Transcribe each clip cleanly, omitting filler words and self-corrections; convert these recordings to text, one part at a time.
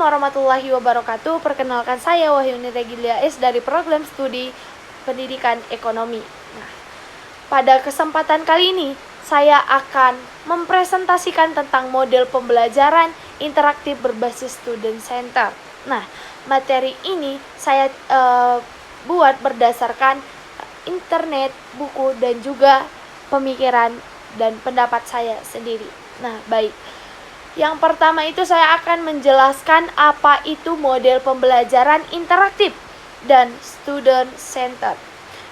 warahmatullahi wabarakatuh. Perkenalkan saya Wahyuni Regilia S dari program studi pendidikan ekonomi. Nah, pada kesempatan kali ini saya akan mempresentasikan tentang model pembelajaran interaktif berbasis student center. Nah, materi ini saya buat berdasarkan internet, buku, dan juga pemikiran dan pendapat saya sendiri. Nah, baik. Yang pertama itu saya akan menjelaskan apa itu model pembelajaran interaktif dan student center.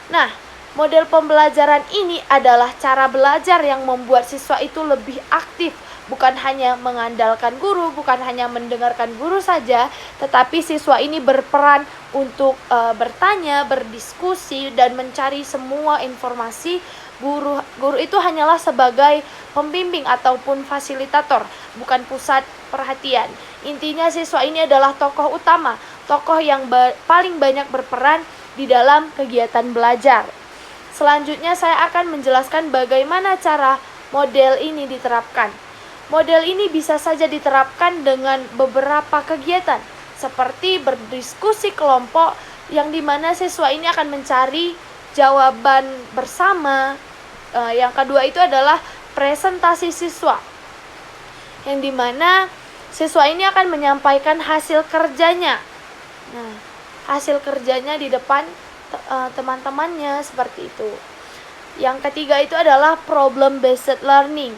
Nah, model pembelajaran ini adalah cara belajar yang membuat siswa itu lebih aktif, bukan hanya mengandalkan guru, bukan hanya mendengarkan guru saja, tetapi siswa ini berperan untuk bertanya, berdiskusi, dan mencari semua informasi. Guru itu hanyalah sebagai pembimbing ataupun fasilitator, bukan pusat perhatian. Intinya siswa ini adalah tokoh utama, tokoh yang paling banyak berperan di dalam kegiatan belajar. Selanjutnya saya akan menjelaskan bagaimana cara model ini diterapkan. Model ini bisa saja diterapkan dengan beberapa kegiatan, seperti berdiskusi kelompok, yang dimana siswa ini akan mencari jawaban bersama. Yang kedua itu adalah presentasi siswa, yang dimana siswa ini akan menyampaikan hasil kerjanya. Nah, hasil kerjanya di depan teman-temannya seperti itu. Yang ketiga itu adalah problem based learning.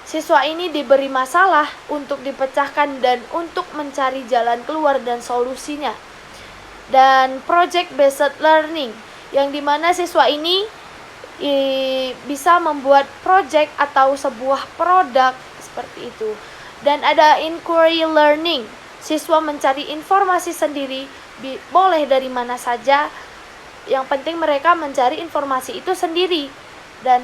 Siswa ini diberi masalah untuk dipecahkan dan untuk mencari jalan keluar dan solusinya. Dan project based learning, yang dimana siswa ini bisa membuat project atau sebuah produk seperti itu. Dan ada inquiry learning, siswa mencari informasi sendiri, boleh dari mana saja, yang penting mereka mencari informasi itu sendiri dan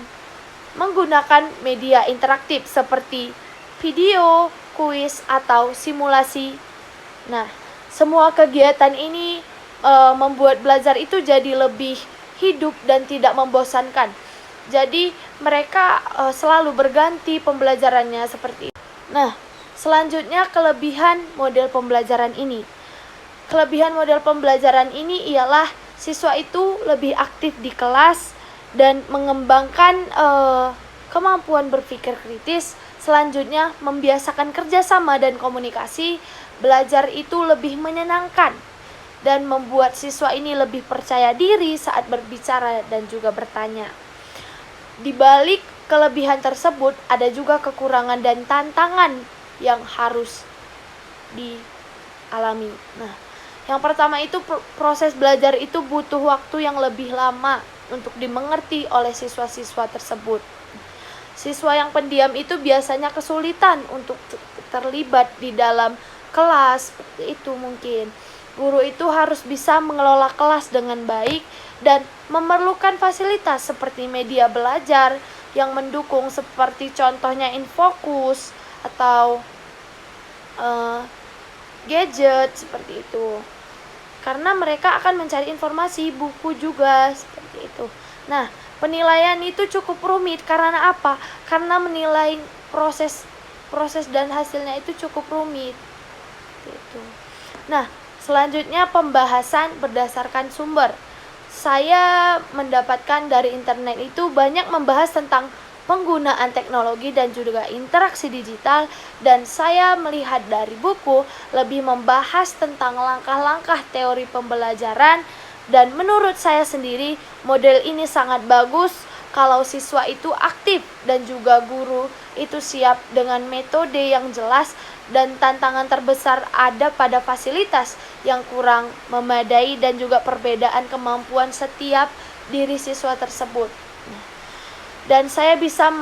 menggunakan media interaktif seperti video, kuis, atau simulasi. Nah, semua kegiatan ini membuat belajar itu jadi lebih hidup dan tidak membosankan. Jadi mereka selalu berganti pembelajarannya seperti itu. Nah, selanjutnya kelebihan model pembelajaran ini. Kelebihan model pembelajaran ini ialah siswa itu lebih aktif di kelas dan mengembangkan kemampuan berpikir kritis. Selanjutnya, membiasakan kerjasama dan komunikasi. Belajar itu lebih menyenangkan dan membuat siswa ini lebih percaya diri saat berbicara dan juga bertanya. Di balik kelebihan tersebut, ada juga kekurangan dan tantangan yang harus dialami. Nah, yang pertama itu proses belajar itu butuh waktu yang lebih lama untuk dimengerti oleh siswa-siswa tersebut. Siswa yang pendiam itu biasanya kesulitan untuk terlibat di dalam kelas, seperti itu mungkin. Guru itu harus bisa mengelola kelas dengan baik dan memerlukan fasilitas seperti media belajar yang mendukung, seperti contohnya infocus atau gadget seperti itu. Karena mereka akan mencari informasi, buku juga seperti itu. Nah, penilaian itu cukup rumit karena apa? Karena menilai proses dan hasilnya itu cukup rumit. Gitu. Nah, selanjutnya pembahasan berdasarkan sumber. Saya mendapatkan dari internet itu banyak membahas tentang penggunaan teknologi dan juga interaksi digital, dan saya melihat dari buku lebih membahas tentang langkah-langkah teori pembelajaran, dan menurut saya sendiri model ini sangat bagus kalau siswa itu aktif dan juga guru itu siap dengan metode yang jelas, dan tantangan terbesar ada pada fasilitas yang kurang memadai dan juga perbedaan kemampuan setiap diri siswa tersebut. Dan saya bisa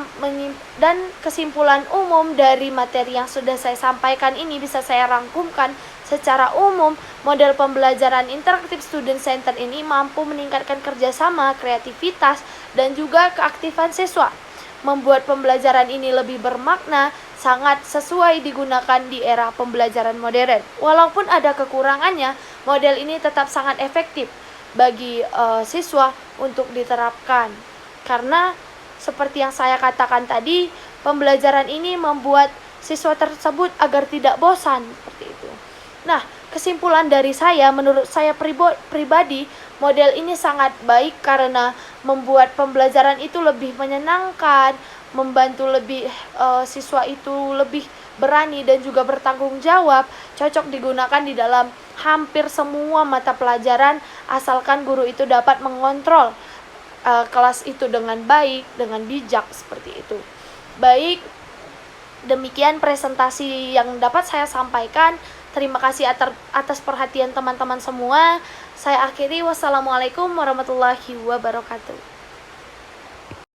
dan kesimpulan umum dari materi yang sudah saya sampaikan ini bisa saya rangkumkan secara umum. Model pembelajaran interaktif student center ini mampu meningkatkan kerjasama, kreativitas, dan juga keaktifan siswa, membuat pembelajaran ini lebih bermakna, sangat sesuai digunakan di era pembelajaran modern. Walaupun ada kekurangannya, model ini tetap sangat efektif bagi siswa untuk diterapkan. Karena seperti yang saya katakan tadi, pembelajaran ini membuat siswa tersebut agar tidak bosan seperti itu. Nah, kesimpulan dari saya, menurut saya pribadi, model ini sangat baik karena membuat pembelajaran itu lebih menyenangkan, membantu siswa itu lebih berani dan juga bertanggung jawab, cocok digunakan di dalam hampir semua mata pelajaran asalkan guru itu dapat mengontrol kelas itu dengan baik, dengan bijak, seperti itu. Baik, demikian presentasi yang dapat saya sampaikan. Terima kasih atas perhatian teman-teman semua. Saya akhiri, wassalamualaikum warahmatullahi wabarakatuh.